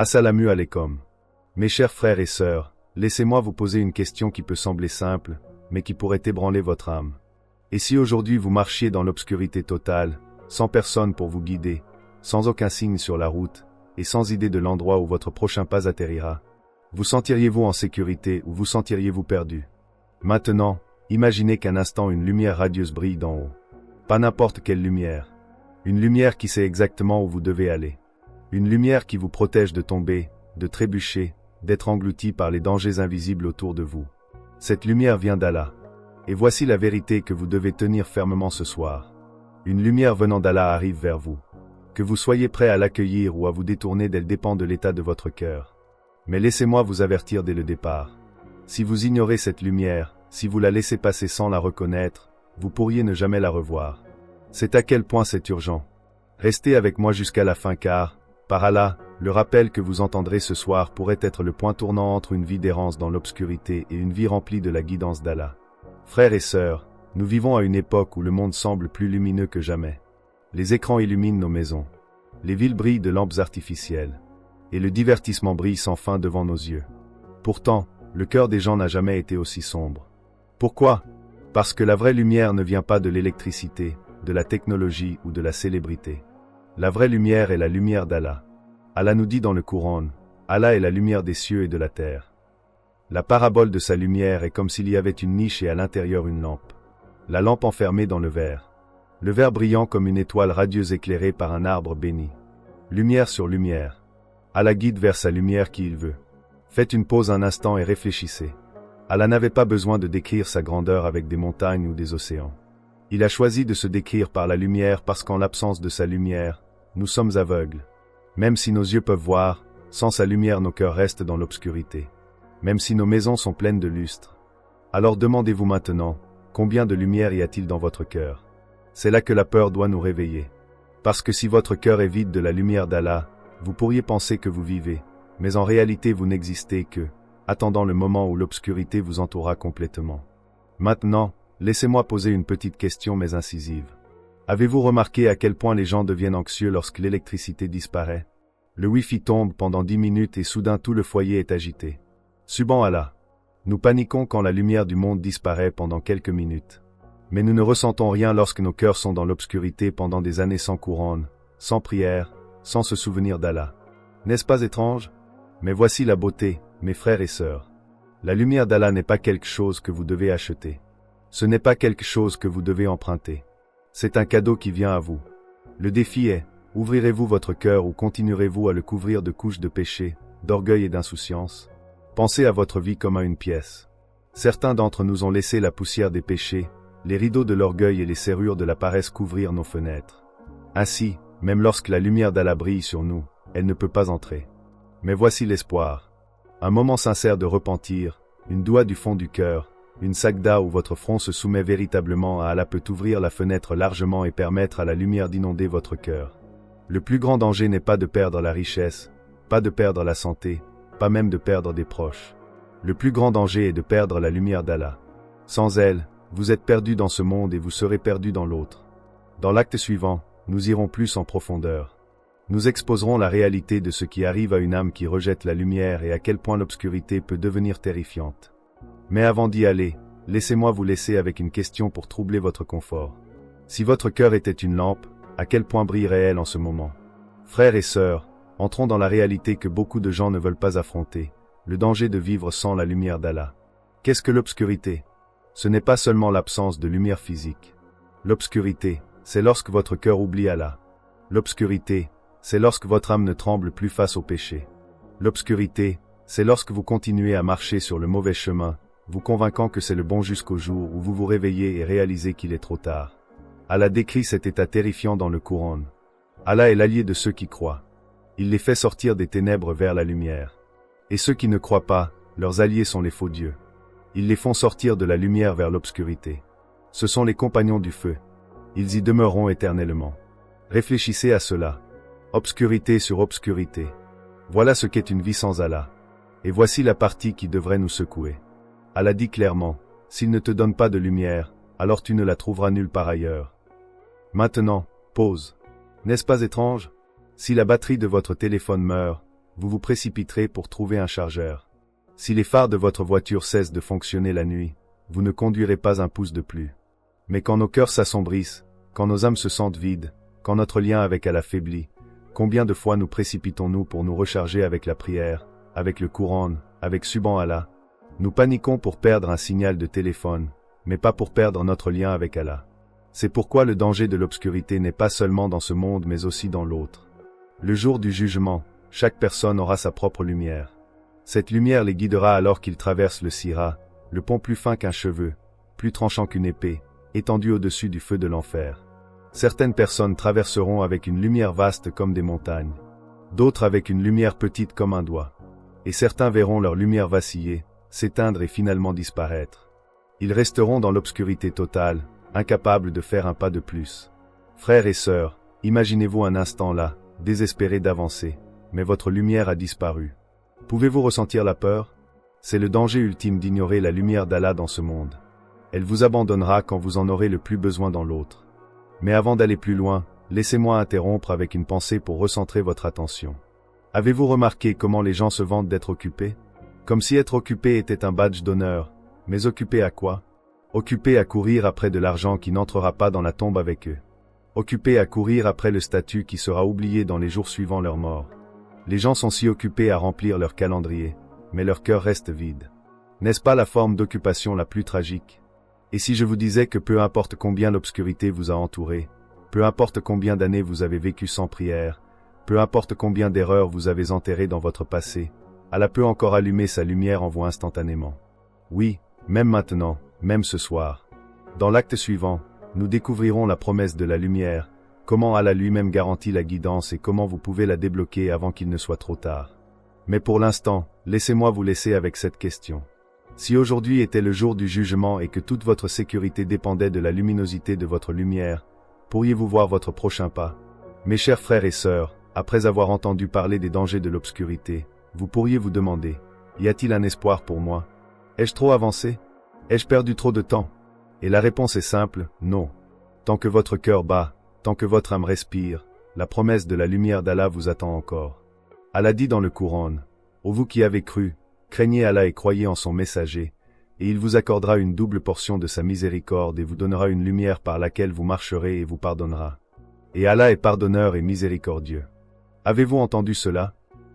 Assalamu alaikum. Mes chers frères et sœurs, laissez-moi vous poser une question qui peut sembler simple, mais qui pourrait ébranler votre âme. Et si aujourd'hui vous marchiez dans l'obscurité totale, sans personne pour vous guider, sans aucun signe sur la route, et sans idée de l'endroit où votre prochain pas atterrira, vous sentiriez-vous en sécurité ou vous sentiriez-vous perdu? Maintenant, imaginez qu'un instant une lumière radieuse brille d'en haut. Pas n'importe quelle lumière. Une lumière qui sait exactement où vous devez aller. Une lumière qui vous protège de tomber, de trébucher, d'être englouti par les dangers invisibles autour de vous. Cette lumière vient d'Allah. Et voici la vérité que vous devez tenir fermement ce soir. Une lumière venant d'Allah arrive vers vous. Que vous soyez prêt à l'accueillir ou à vous détourner d'elle dépend de l'état de votre cœur. Mais laissez-moi vous avertir dès le départ. Si vous ignorez cette lumière, si vous la laissez passer sans la reconnaître, vous pourriez ne jamais la revoir. C'est à quel point c'est urgent. Restez avec moi jusqu'à la fin car, par Allah, le rappel que vous entendrez ce soir pourrait être le point tournant entre une vie d'errance dans l'obscurité et une vie remplie de la guidance d'Allah. Frères et sœurs, nous vivons à une époque où le monde semble plus lumineux que jamais. Les écrans illuminent nos maisons. Les villes brillent de lampes artificielles. Et le divertissement brille sans fin devant nos yeux. Pourtant, le cœur des gens n'a jamais été aussi sombre. Pourquoi? Parce que la vraie lumière ne vient pas de l'électricité, de la technologie ou de la célébrité. La vraie lumière est la lumière d'Allah. Allah nous dit dans le Coran, Allah est la lumière des cieux et de la terre. La parabole de sa lumière est comme s'il y avait une niche et à l'intérieur une lampe. La lampe enfermée dans le verre. Le verre brillant comme une étoile radieuse éclairée par un arbre béni. Lumière sur lumière. Allah guide vers sa lumière qui il veut. Faites une pause un instant et réfléchissez. Allah n'avait pas besoin de décrire sa grandeur avec des montagnes ou des océans. Il a choisi de se décrire par la lumière parce qu'en l'absence de sa lumière, nous sommes aveugles. Même si nos yeux peuvent voir, sans sa lumière nos cœurs restent dans l'obscurité. Même si nos maisons sont pleines de lustres. Alors demandez-vous maintenant, combien de lumière y a-t-il dans votre cœur? C'est là que la peur doit nous réveiller. Parce que si votre cœur est vide de la lumière d'Allah, vous pourriez penser que vous vivez, mais en réalité vous n'existez que, attendant le moment où l'obscurité vous entourera complètement. Maintenant, laissez-moi poser une petite question mais incisive. Avez-vous remarqué à quel point les gens deviennent anxieux lorsque l'électricité disparaît? Le Wi-Fi tombe pendant 10 minutes et soudain tout le foyer est agité. Subhan Allah. Nous paniquons quand la lumière du monde disparaît pendant quelques minutes. Mais nous ne ressentons rien lorsque nos cœurs sont dans l'obscurité pendant des années sans couronne, sans prière, sans se souvenir d'Allah. N'est-ce pas étrange? Mais voici la beauté, mes frères et sœurs. La lumière d'Allah n'est pas quelque chose que vous devez acheter. Ce n'est pas quelque chose que vous devez emprunter. C'est un cadeau qui vient à vous. Le défi est, ouvrirez-vous votre cœur ou continuerez-vous à le couvrir de couches de péché, d'orgueil et d'insouciance? Pensez à votre vie comme à une pièce. Certains d'entre nous ont laissé la poussière des péchés, les rideaux de l'orgueil et les serrures de la paresse couvrir nos fenêtres. Ainsi, même lorsque la lumière d'Allah brille sur nous, elle ne peut pas entrer. Mais voici l'espoir. Un moment sincère de repentir, une doua du fond du cœur, une sagda où votre front se soumet véritablement à Allah peut ouvrir la fenêtre largement et permettre à la lumière d'inonder votre cœur. Le plus grand danger n'est pas de perdre la richesse, pas de perdre la santé, pas même de perdre des proches. Le plus grand danger est de perdre la lumière d'Allah. Sans elle, vous êtes perdu dans ce monde et vous serez perdu dans l'autre. Dans l'acte suivant, nous irons plus en profondeur. Nous exposerons la réalité de ce qui arrive à une âme qui rejette la lumière et à quel point l'obscurité peut devenir terrifiante. Mais avant d'y aller, laissez-moi vous laisser avec une question pour troubler votre confort. Si votre cœur était une lampe, à quel point brillerait-elle en ce moment? Frères et sœurs, entrons dans la réalité que beaucoup de gens ne veulent pas affronter, le danger de vivre sans la lumière d'Allah. Qu'est-ce que l'obscurité? Ce n'est pas seulement l'absence de lumière physique. L'obscurité, c'est lorsque votre cœur oublie Allah. L'obscurité, c'est lorsque votre âme ne tremble plus face au péché. L'obscurité, c'est lorsque vous continuez à marcher sur le mauvais chemin, vous convainquant que c'est le bon jusqu'au jour où vous vous réveillez et réalisez qu'il est trop tard. Allah décrit cet état terrifiant dans le Coran. Allah est l'allié de ceux qui croient. Il les fait sortir des ténèbres vers la lumière. Et ceux qui ne croient pas, leurs alliés sont les faux dieux. Ils les font sortir de la lumière vers l'obscurité. Ce sont les compagnons du feu. Ils y demeureront éternellement. Réfléchissez à cela. Obscurité sur obscurité. Voilà ce qu'est une vie sans Allah. Et voici la partie qui devrait nous secouer. Allah dit clairement, s'il ne te donne pas de lumière, alors tu ne la trouveras nulle part ailleurs. Maintenant, pause. N'est-ce pas étrange? Si la batterie de votre téléphone meurt, vous vous précipiterez pour trouver un chargeur. Si les phares de votre voiture cessent de fonctionner la nuit, vous ne conduirez pas un pouce de plus. Mais quand nos cœurs s'assombrissent, quand nos âmes se sentent vides, quand notre lien avec Allah faiblit, combien de fois nous précipitons-nous pour nous recharger avec la prière, avec le Coran, avec Subhanallah? Nous paniquons pour perdre un signal de téléphone, mais pas pour perdre notre lien avec Allah. C'est pourquoi le danger de l'obscurité n'est pas seulement dans ce monde mais aussi dans l'autre. Le jour du jugement, chaque personne aura sa propre lumière. Cette lumière les guidera alors qu'ils traversent le Sirat, le pont plus fin qu'un cheveu, plus tranchant qu'une épée, étendu au-dessus du feu de l'enfer. Certaines personnes traverseront avec une lumière vaste comme des montagnes, d'autres avec une lumière petite comme un doigt. Et certains verront leur lumière vaciller, s'éteindre et finalement disparaître. Ils resteront dans l'obscurité totale, incapables de faire un pas de plus. Frères et sœurs, imaginez-vous un instant là, désespérés d'avancer, mais votre lumière a disparu. Pouvez-vous ressentir la peur? C'est le danger ultime d'ignorer la lumière d'Allah dans ce monde. Elle vous abandonnera quand vous en aurez le plus besoin dans l'autre. Mais avant d'aller plus loin, laissez-moi interrompre avec une pensée pour recentrer votre attention. Avez-vous remarqué comment les gens se vantent d'être occupés? Comme si être occupé était un badge d'honneur, mais occupé à quoi? Occupé à courir après de l'argent qui n'entrera pas dans la tombe avec eux. Occupé à courir après le statut qui sera oublié dans les jours suivant leur mort. Les gens sont si occupés à remplir leur calendrier, mais leur cœur reste vide. N'est-ce pas la forme d'occupation la plus tragique? Et si je vous disais que peu importe combien l'obscurité vous a entouré, peu importe combien d'années vous avez vécu sans prière, peu importe combien d'erreurs vous avez enterrées dans votre passé, Allah peut encore allumer sa lumière en vous instantanément. Oui, même maintenant, même ce soir. Dans l'acte suivant, nous découvrirons la promesse de la lumière, comment Allah lui-même garantit la guidance et comment vous pouvez la débloquer avant qu'il ne soit trop tard. Mais pour l'instant, laissez-moi vous laisser avec cette question. Si aujourd'hui était le jour du jugement et que toute votre sécurité dépendait de la luminosité de votre lumière, pourriez-vous voir votre prochain pas? Mes chers frères et sœurs, après avoir entendu parler des dangers de l'obscurité, vous pourriez vous demander, y a-t-il un espoir pour moi? Ai-je trop avancé? Ai-je perdu trop de temps? Et la réponse est simple, non. Tant que votre cœur bat, tant que votre âme respire, la promesse de la lumière d'Allah vous attend encore. Allah dit dans le Coran, « Ô vous qui avez cru, craignez Allah et croyez en son messager, et il vous accordera une double portion de sa miséricorde et vous donnera une lumière par laquelle vous marcherez et vous pardonnera. Et Allah est pardonneur et miséricordieux. » Avez-vous entendu cela?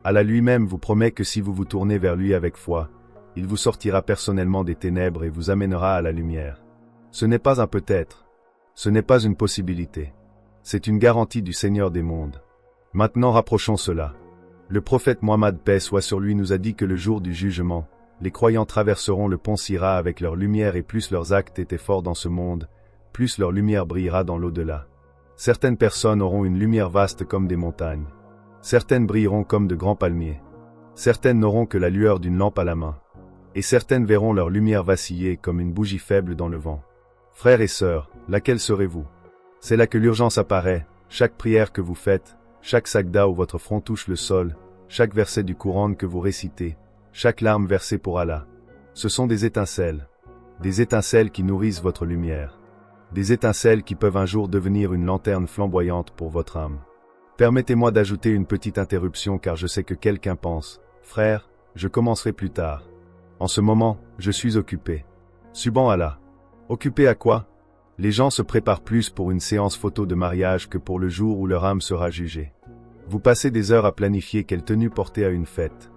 Allah lui-même vous promet que si vous vous tournez vers lui avec foi, il vous sortira personnellement des ténèbres et vous amènera à la lumière. Ce n'est pas un peut-être. Ce n'est pas une possibilité. C'est une garantie du Seigneur des mondes. Maintenant rapprochons cela. Le prophète Mohammed paix soit sur lui nous a dit que le jour du jugement, les croyants traverseront le pont Sirat avec leur lumière et plus leurs actes étaient forts dans ce monde, plus leur lumière brillera dans l'au-delà. Certaines personnes auront une lumière vaste comme des montagnes. Certaines brilleront comme de grands palmiers. Certaines n'auront que la lueur d'une lampe à la main. Et certaines verront leur lumière vaciller comme une bougie faible dans le vent. Frères et sœurs, laquelle serez-vous? C'est là que l'urgence apparaît, chaque prière que vous faites, chaque sagda où votre front touche le sol, chaque verset du Coran que vous récitez, chaque larme versée pour Allah. Ce sont des étincelles qui nourrissent votre lumière. Des étincelles qui peuvent un jour devenir une lanterne flamboyante pour votre âme. Permettez-moi d'ajouter une petite interruption car je sais que quelqu'un pense, « Frère, je commencerai plus tard. En ce moment, je suis occupé. » Subhanallah. Occupé à quoi? Les gens se préparent plus pour une séance photo de mariage que pour le jour où leur âme sera jugée. Vous passez des heures à planifier quelle tenue porter à une fête.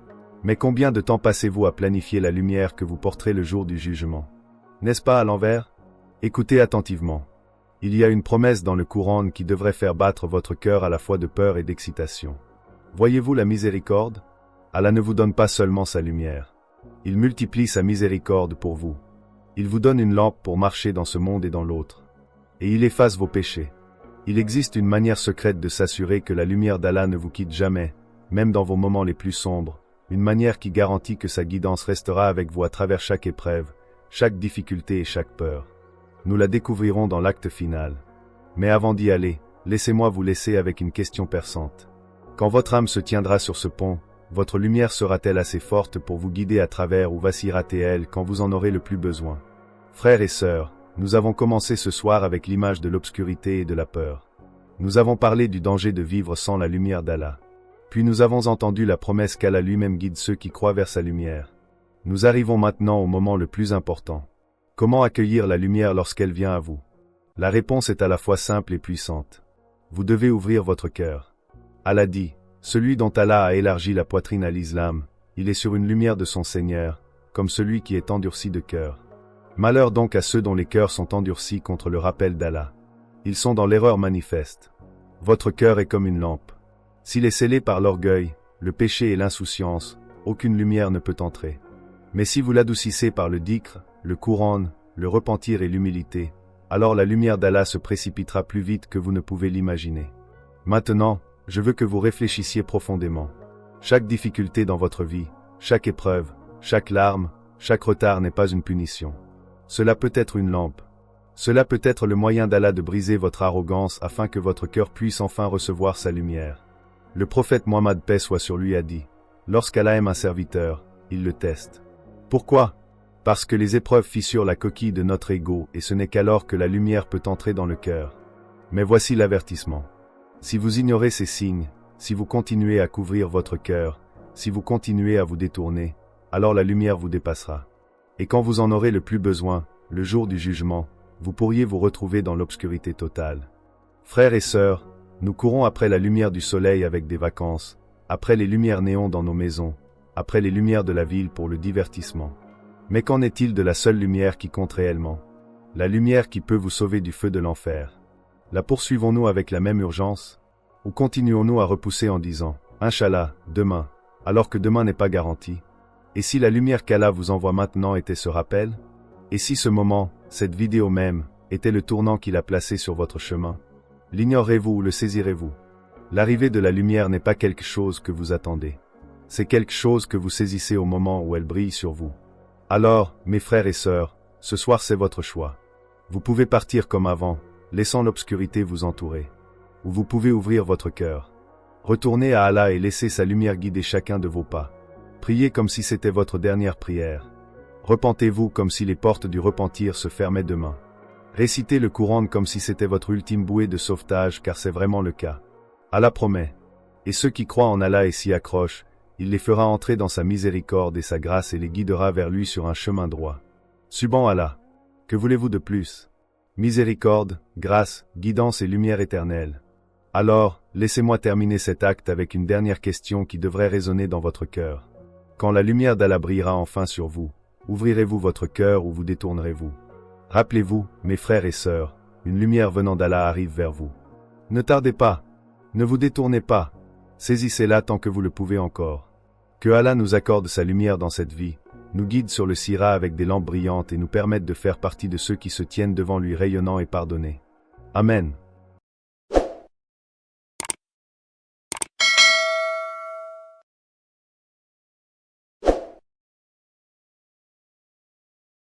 Mais combien de temps passez-vous à planifier la lumière que vous porterez le jour du jugement? N'est-ce pas à l'envers? Écoutez attentivement. Il y a une promesse dans le Coran qui devrait faire battre votre cœur à la fois de peur et d'excitation. Voyez-vous la miséricorde? Allah ne vous donne pas seulement sa lumière. Il multiplie sa miséricorde pour vous. Il vous donne une lampe pour marcher dans ce monde et dans l'autre. Et il efface vos péchés. Il existe une manière secrète de s'assurer que la lumière d'Allah ne vous quitte jamais, même dans vos moments les plus sombres, une manière qui garantit que sa guidance restera avec vous à travers chaque épreuve, chaque difficulté et chaque peur. Nous la découvrirons dans l'acte final. Mais avant d'y aller, laissez-moi vous laisser avec une question perçante. Quand votre âme se tiendra sur ce pont, votre lumière sera-t-elle assez forte pour vous guider à travers ou vacillera-t-elle quand vous en aurez le plus besoin? Frères et sœurs, nous avons commencé ce soir avec l'image de l'obscurité et de la peur. Nous avons parlé du danger de vivre sans la lumière d'Allah. Puis nous avons entendu la promesse qu'Allah lui-même guide ceux qui croient vers sa lumière. Nous arrivons maintenant au moment le plus important. Comment accueillir la lumière lorsqu'elle vient à vous? La réponse est à la fois simple et puissante. Vous devez ouvrir votre cœur. Allah dit, celui dont Allah a élargi la poitrine à l'islam, il est sur une lumière de son Seigneur, comme celui qui est endurci de cœur. Malheur donc à ceux dont les cœurs sont endurcis contre le rappel d'Allah. Ils sont dans l'erreur manifeste. Votre cœur est comme une lampe. S'il est scellé par l'orgueil, le péché et l'insouciance, aucune lumière ne peut entrer. Mais si vous l'adoucissez par le dhikr, le Coran, le repentir et l'humilité, alors la lumière d'Allah se précipitera plus vite que vous ne pouvez l'imaginer. Maintenant, je veux que vous réfléchissiez profondément. Chaque difficulté dans votre vie, chaque épreuve, chaque larme, chaque retard n'est pas une punition. Cela peut être une lampe. Cela peut être le moyen d'Allah de briser votre arrogance afin que votre cœur puisse enfin recevoir sa lumière. Le prophète Mohammed paix soit sur lui a dit, lorsqu'Allah aime un serviteur, il le teste. Pourquoi? Parce que les épreuves fissurent la coquille de notre ego et ce n'est qu'alors que la lumière peut entrer dans le cœur. Mais voici l'avertissement. Si vous ignorez ces signes, si vous continuez à couvrir votre cœur, si vous continuez à vous détourner, alors la lumière vous dépassera. Et quand vous en aurez le plus besoin, le jour du jugement, vous pourriez vous retrouver dans l'obscurité totale. Frères et sœurs, nous courons après la lumière du soleil avec des vacances, après les lumières néons dans nos maisons, après les lumières de la ville pour le divertissement. Mais qu'en est-il de la seule lumière qui compte réellement? La lumière qui peut vous sauver du feu de l'enfer. La poursuivons-nous avec la même urgence? Ou continuons-nous à repousser en disant, Inch'Allah, demain, alors que demain n'est pas garanti? Et si la lumière qu'Allah vous envoie maintenant était ce rappel? Et si ce moment, cette vidéo même, était le tournant qu'il a placé sur votre chemin? L'ignorez-vous ou le saisirez-vous? L'arrivée de la lumière n'est pas quelque chose que vous attendez. C'est quelque chose que vous saisissez au moment où elle brille sur vous. Alors, mes frères et sœurs, ce soir c'est votre choix. Vous pouvez partir comme avant, laissant l'obscurité vous entourer. Ou vous pouvez ouvrir votre cœur. Retournez à Allah et laissez sa lumière guider chacun de vos pas. Priez comme si c'était votre dernière prière. Repentez-vous comme si les portes du repentir se fermaient demain. Récitez le Coran comme si c'était votre ultime bouée de sauvetage car c'est vraiment le cas. Allah promet. Et ceux qui croient en Allah et s'y accrochent, il les fera entrer dans sa miséricorde et sa grâce et les guidera vers lui sur un chemin droit. Subhan Allah. Que voulez-vous de plus? Miséricorde, grâce, guidance et lumière éternelle. Alors, laissez-moi terminer cet acte avec une dernière question qui devrait résonner dans votre cœur. Quand la lumière d'Allah brillera enfin sur vous, ouvrirez-vous votre cœur ou vous détournerez-vous? Rappelez-vous, mes frères et sœurs, une lumière venant d'Allah arrive vers vous. Ne tardez pas. Ne vous détournez pas. Saisissez-la tant que vous le pouvez encore. Que Allah nous accorde sa lumière dans cette vie, nous guide sur le Sira avec des lampes brillantes et nous permette de faire partie de ceux qui se tiennent devant lui rayonnants et pardonnés. Amen.